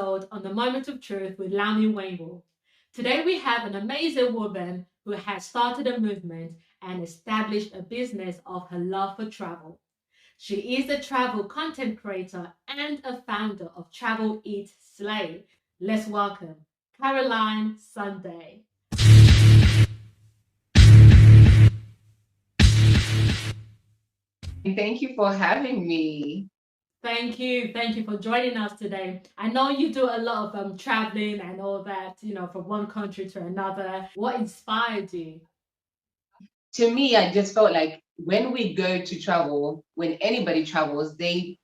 episode on the Moment of Truth with Lami Wainwright. Today we have an amazing woman who has started a movement and established a business of her love for travel. She is a travel content creator and a founder of Travel Eat Slay. Let's welcome Caroline Sande. Thank you for having me. Thank you. Thank you for joining us today. I know you do a lot of traveling and all that, from one country to another. What inspired you? To me, I just felt like when we go to travel, when anybody travels, they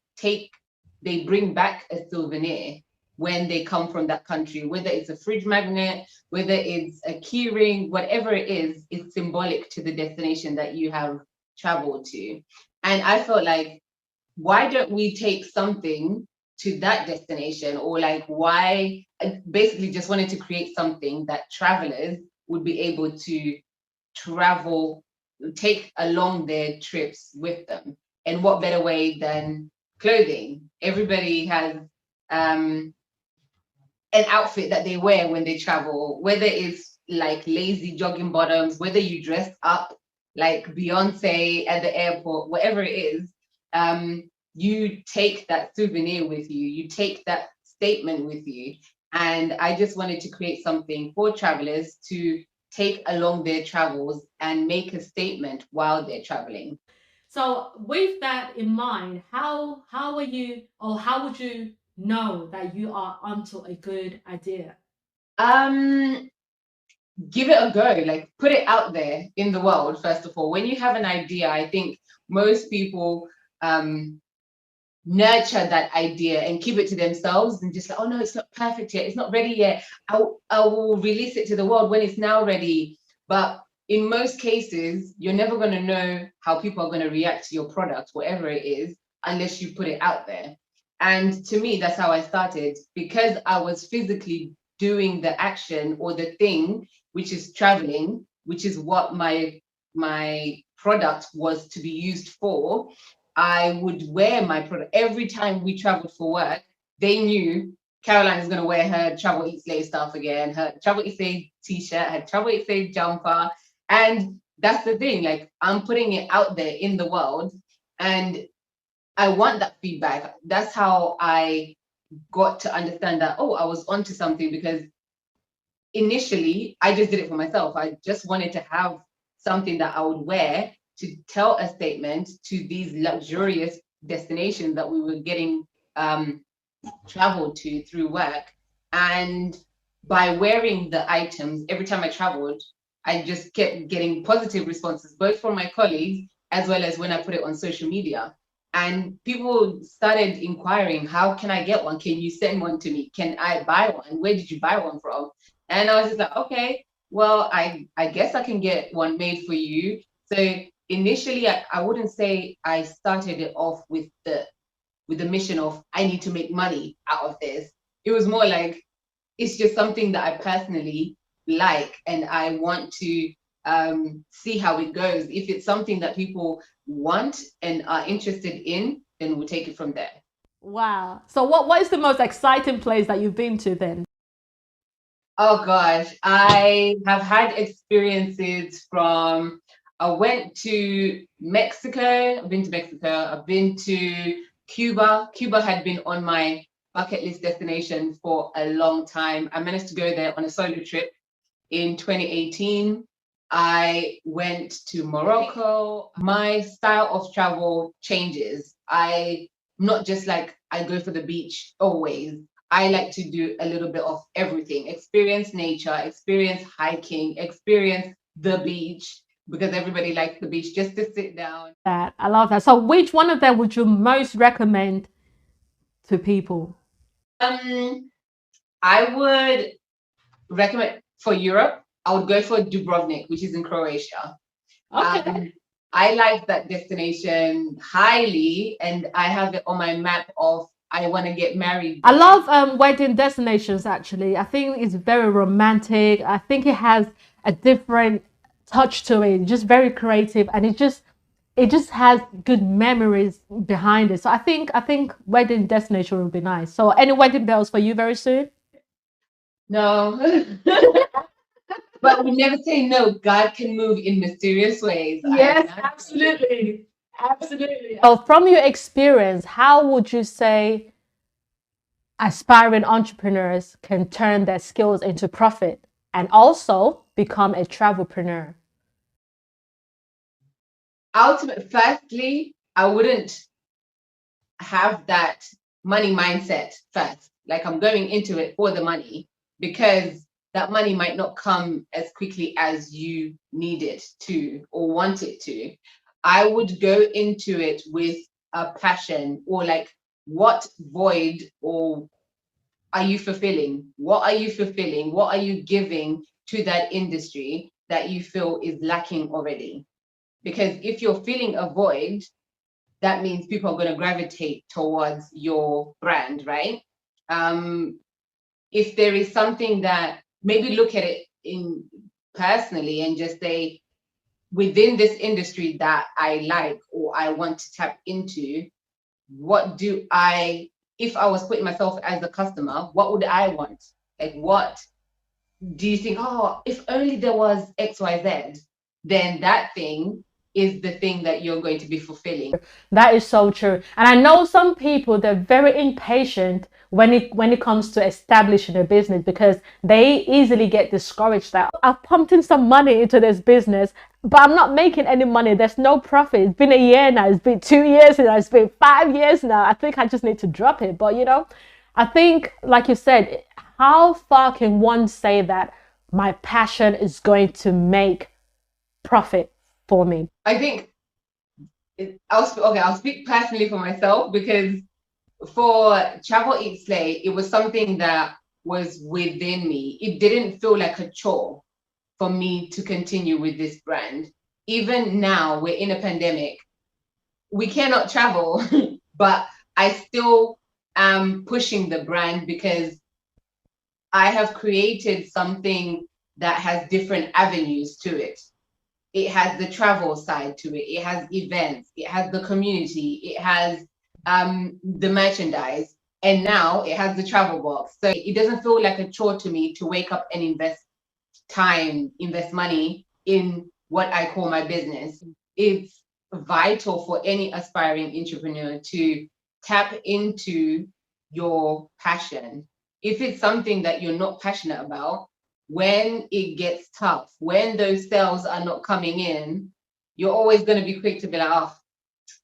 bring back a souvenir when they come from that country, whether it's a fridge magnet, whether it's a key ring, whatever it is, it's symbolic to the destination that you have traveled to. And I felt like, why don't we take something to that destination? Or like, why? I basically just wanted to create something that travelers would be able to travel, take along their trips with them. And what better way than clothing? Everybody has an outfit that they wear when they travel, whether it's like lazy jogging bottoms, whether you dress up like Beyonce at the airport, whatever it is, you take that souvenir with you, you take that statement with you. And I just wanted to create something for travelers to take along their travels and make a statement while they're traveling. So, with that in mind, how are you, or how would you know that you are onto a good idea? Um, Give it a go, like put it out there in the world, first of all. When you have an idea, I think most people nurture that idea and keep it to themselves and just like, oh no, it's not perfect yet, it's not ready yet. I will release it to the world when it's now ready. But in most cases, you're never going to know how people are going to react to your product, whatever it is, unless you put it out there. And to me, that's how I started, because I was physically doing the action or the thing, which is traveling, which is what my product was to be used for. I would wear my product every time we traveled for work. They knew Caroline is going to wear her Travel Eat Slay stuff again, her Travel Eat Slay t-shirt, her Travel Eat Slay jumper. And that's the thing, like I'm putting it out there in the world and I want that feedback. That's how I got to understand that, oh, I was onto something, because initially I just did it for myself. I just wanted to have something that I would wear to tell a statement to these luxurious destinations that we were getting traveled to through work. And by wearing the items every time I traveled, I just kept getting positive responses, both from my colleagues as well as when I put it on social media. And people started inquiring, how can I get one? Can you send one to me? Can I buy one? Where did you buy one from? And I was just like, okay, well, I guess I can get one made for you. So initially, I wouldn't say I started it off with the mission of I need to make money out of this. It was more like it's just something that I personally like, and I want to see how it goes. If it's something that people want and are interested in, then we'll take it from there. Wow. So, what is the most exciting place that you've been to then? Oh gosh, I have had experiences from, I went to Mexico, I've been to Mexico, I've been to Cuba. Cuba had been on my bucket list destination for a long time. I managed to go there on a solo trip in 2018. I went to Morocco. My style of travel changes. I not just like I go for the beach always. I like to do a little bit of everything. Experience nature, experience hiking, experience the beach, because everybody likes the beach just to sit down. That I love that. So, which one of them would you most recommend to people? Um, I would recommend for Europe, I would go for Dubrovnik, which is in Croatia. Okay. I like that destination highly, and I have it on my map of I want to get married I there. love wedding destinations actually. I think it's very romantic. I think it has a different touch to it, just very creative, and it just has good memories behind it. So I think wedding destination would be nice. So any wedding bells for you very soon? No. But we never say no. God can move in mysterious ways. Yes, absolutely. Absolutely. So from your experience, how would you say aspiring entrepreneurs can turn their skills into profit and also become a travelpreneur? Firstly, I wouldn't have that money mindset first. Like I'm going into it for the money, because that money might not come as quickly as you need it to or want it to. I would go into it with a passion, or like, what void or are you fulfilling? What are you fulfilling? What are you giving to that industry that you feel is lacking already? Because if you're feeling a void, that means people are going to gravitate towards your brand, right? Um, if there is something that, maybe look at it in personally and just say, within this industry that I like or I want to tap into, what do I, if I was putting myself as a customer, what would I want? Like, what do you think, oh, if only there was XYZ, then that thing is the thing that you're going to be fulfilling. That is so true. And I know some people, they're very impatient when it comes to establishing a business because they easily get discouraged that I've pumped in some money into this business, but I'm not making any money. There's no profit. It's been a year now. It's been 2 years now. It's been 5 years now. I think I just need to drop it. But I think, like you said, how far can one say that my passion is going to make profit for me? I think I'll speak personally for myself, because for Travel Eat Slay, it was something that was within me. It didn't feel like a chore for me to continue with this brand. Even now, we're in a pandemic, we cannot travel, but I still am pushing the brand because I have created something that has different avenues to it. It has the travel side to it. It has events. It has the community. It has the merchandise. And now it has the travel box. So it doesn't feel like a chore to me to wake up and invest time, invest money in what I call my business. It's vital for any aspiring entrepreneur to tap into your passion. If it's something that you're not passionate about, when it gets tough, when those sales are not coming in, you're always going to be quick to be like, oh,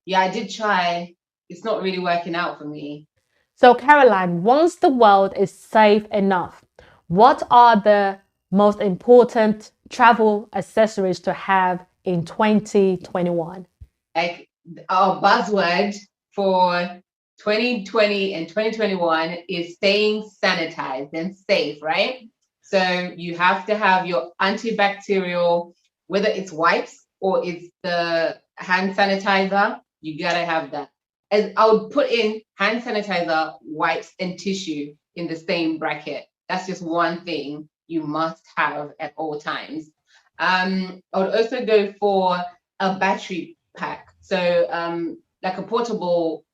yeah, I did try. It's not really working out for me. So, Caroline, once the world is safe enough, what are the most important travel accessories to have in 2021? Like, our buzzword for 2020 and 2021 is staying sanitized and safe, right? So you have to have your antibacterial, whether it's wipes or it's the hand sanitizer, you gotta have that. As I would put in hand sanitizer, wipes, and tissue in the same bracket. That's just one thing you must have at all times. I would also go for a battery pack. So like a portable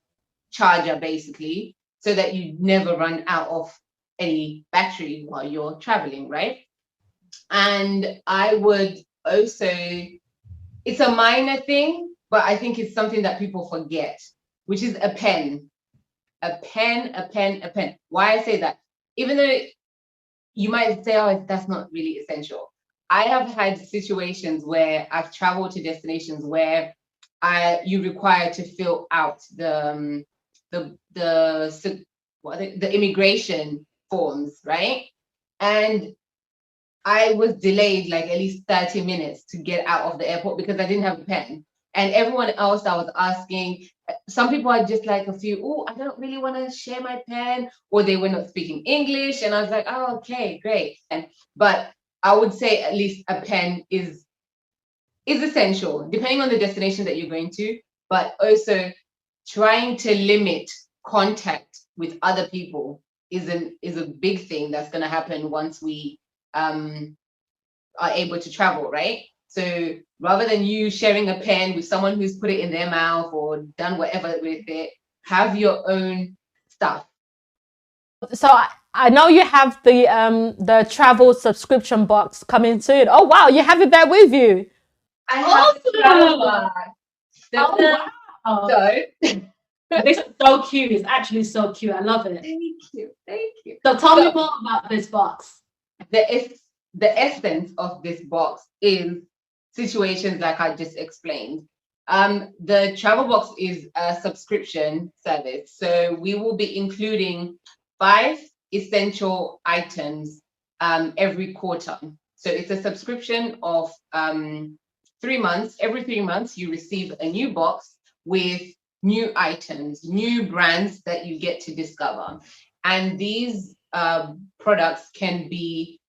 charger, basically, so that you never run out of any battery while you're traveling, right? And I would also, it's a minor thing, but I think it's something that people forget, which is a pen. A pen, a pen, a pen. Why I say that? Even though you might say, oh, that's not really essential. I have had situations where I've traveled to destinations where you require to fill out the immigration forms, right? And I was delayed like at least 30 minutes to get out of the airport because I didn't have a pen. And everyone else I was asking, some people are just like a few, oh, I don't really want to share my pen, or they were not speaking English. And I was like, oh, okay, great. But I would say at least a pen is essential, depending on the destination that you're going to, but also trying to limit contact with other people is a big thing that's going to happen once we are able to travel, right? So rather than you sharing a pen with someone who's put it in their mouth or done whatever with it, have your own stuff. So I know you have the travel subscription box coming soon. Oh wow, you have it there with you. I have the travel Awesome. bag. Oh wow. So This is so cute. It's actually so cute. I love it. thank you, thank you. So tell me So more about this box. the essence of this box is situations like I just explained. The travel box is a subscription service, so we will be including 5 essential items every quarter. So it's a subscription of 3 months. Every 3 months, you receive a new box with new items, new brands that you get to discover, and these products can be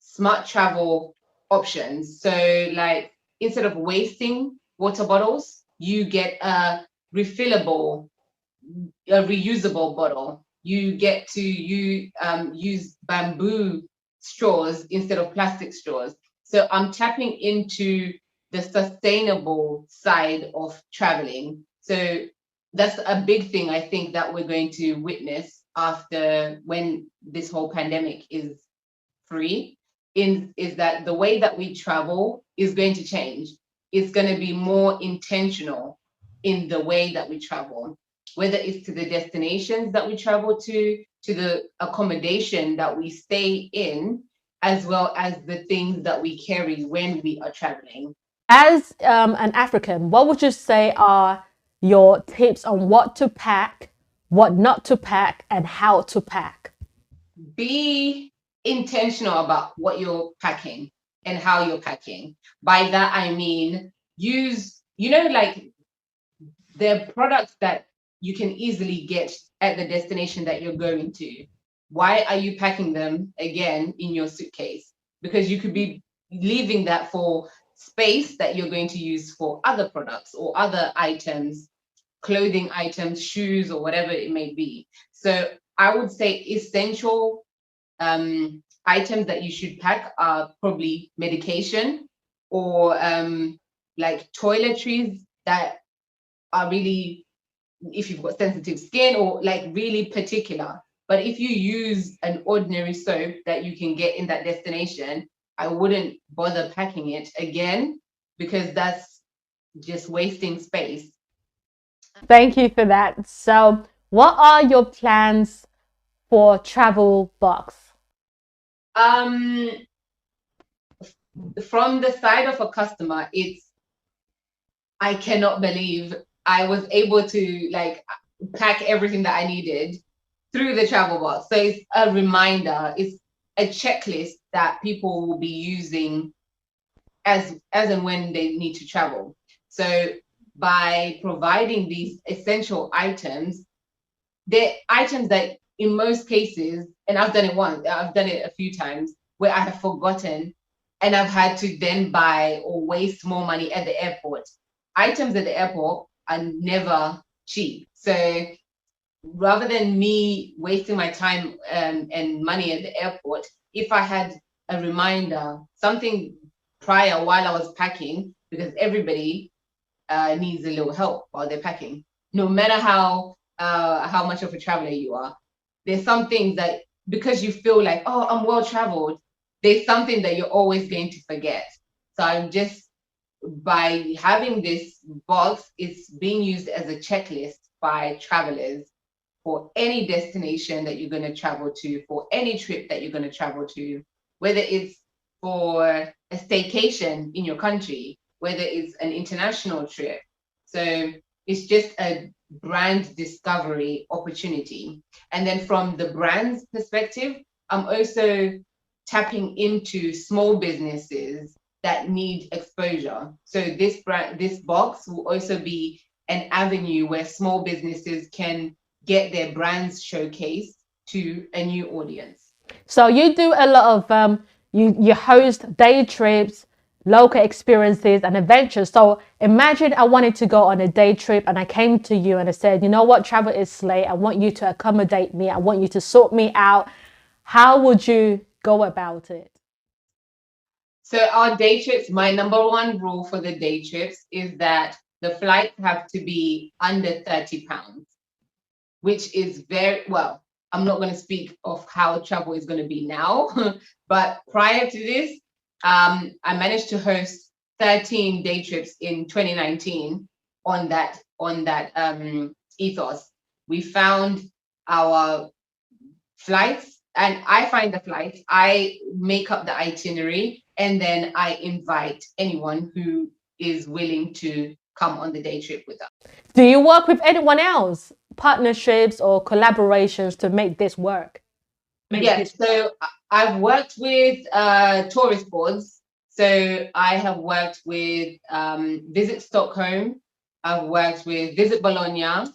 smart travel options. So, like, instead of wasting water bottles, you get a refillable, a reusable bottle. You get to use bamboo straws instead of plastic straws. So I'm tapping into the sustainable side of traveling. So that's a big thing I think that we're going to witness after when this whole pandemic is free, is that the way that we travel is going to change. It's going to be more intentional in the way that we travel, whether it's to the destinations that we travel to the accommodation that we stay in, as well as the things that we carry when we are traveling. As an African, what would you say are your tips on what to pack, what not to pack, and how to pack? Be intentional about what you're packing and how you're packing. By that, I mean, use, like, they're products that you can easily get at the destination that you're going to. Why are you packing them again in your suitcase? Because you could be leaving that for space that you're going to use for other products or other items, clothing items, shoes, or whatever it may be. So I would say essential items that you should pack are probably medication or like toiletries that are really, if you've got sensitive skin or like really particular. But if you use an ordinary soap that you can get in that destination, I wouldn't bother packing it again because that's just wasting space. Thank you for that. So, what are your plans for travel box? Um, from the side of a customer, I cannot believe I was able to like pack everything that I needed through the travel box. So it's a reminder, it's a checklist that people will be using as and when they need to travel. So by providing these essential items, they're items that in most cases, and I've done it once, I've done it a few times where I have forgotten and I've had to then buy or waste more money at the airport. Items at the airport are never cheap. So rather than me wasting my time and money at the airport, if I had a reminder, something prior while I was packing, because everybody needs a little help while they're packing, no matter how much of a traveler you are. There's some things that because you feel like, oh, I'm well traveled, there's something that you're always going to forget. So I'm just by having this box, it's being used as a checklist by travelers for any destination that you're going to travel to, for any trip that you're going to travel to, whether it's for a staycation in your country, whether it's an international trip. So it's just a brand discovery opportunity. And then from the brand's perspective, I'm also tapping into small businesses that need exposure. So this box will also be an avenue where small businesses can get their brands showcased to a new audience. So you do a lot of you host day trips, local experiences and adventures. So imagine I wanted to go on a day trip and I came to you and I said, you know what, travel is Slay. I want you to accommodate me. I want you to sort me out. How would you go about it? So our day trips, my number one rule for the day trips is that the flights have to be under £30, which is very well. I'm not going to speak of how travel is going to be now, but prior to this, I managed to host 13 day trips in 2019 on that ethos. We found our flights, and I find the flights. I make up the itinerary, and then I invite anyone who is willing to come on the day trip with us. Do you work with anyone else? Partnerships or collaborations to make this work? Yes, so I've worked with tourist boards. So I have worked with Visit Stockholm. I've worked with Visit Bologna.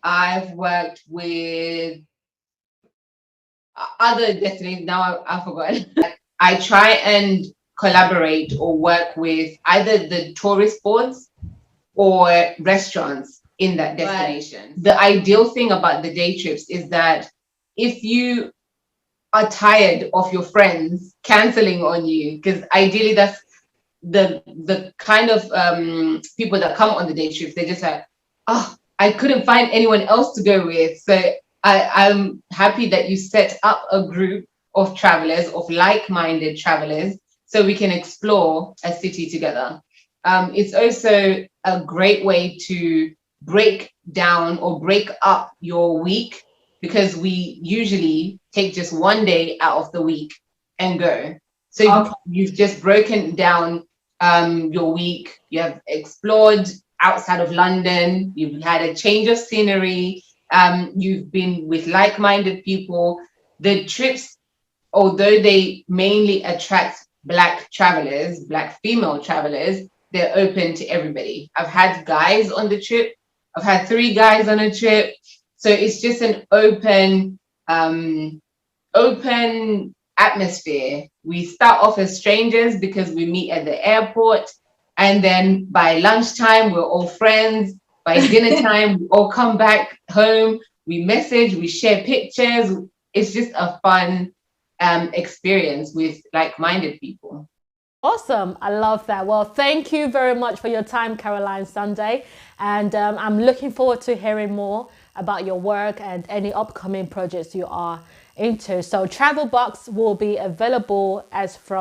I've worked with other destinations. Now I've forgotten. I try and collaborate or work with either the tourist boards or restaurants in that destination. Right. The ideal thing about the day trips is that if you are tired of your friends canceling on you, because ideally that's the kind of people that come on the day trips. They're just like, oh, I couldn't find anyone else to go with. So I'm happy that you set up a group of travelers, of like-minded travelers, so we can explore a city together. It's also a great way to break down or break up your week, because we usually take just one day out of the week and go. So you've just broken down your week. You have explored outside of London. You've had a change of scenery. You've been with like-minded people. The trips, although they mainly attract Black travelers, Black female travelers, they're open to everybody. I've had guys on the trip. I've had 3 guys on a trip. So it's just an open atmosphere. We start off as strangers because we meet at the airport, and then by lunchtime we're all friends. By dinner time we all come back home, we message, we share pictures. It's just a fun experience with like-minded people. Awesome. I love that. Well, thank you very much for your time, Caroline Sande. And I'm looking forward to hearing more about your work and any upcoming projects you are into. So Travel Box will be available as from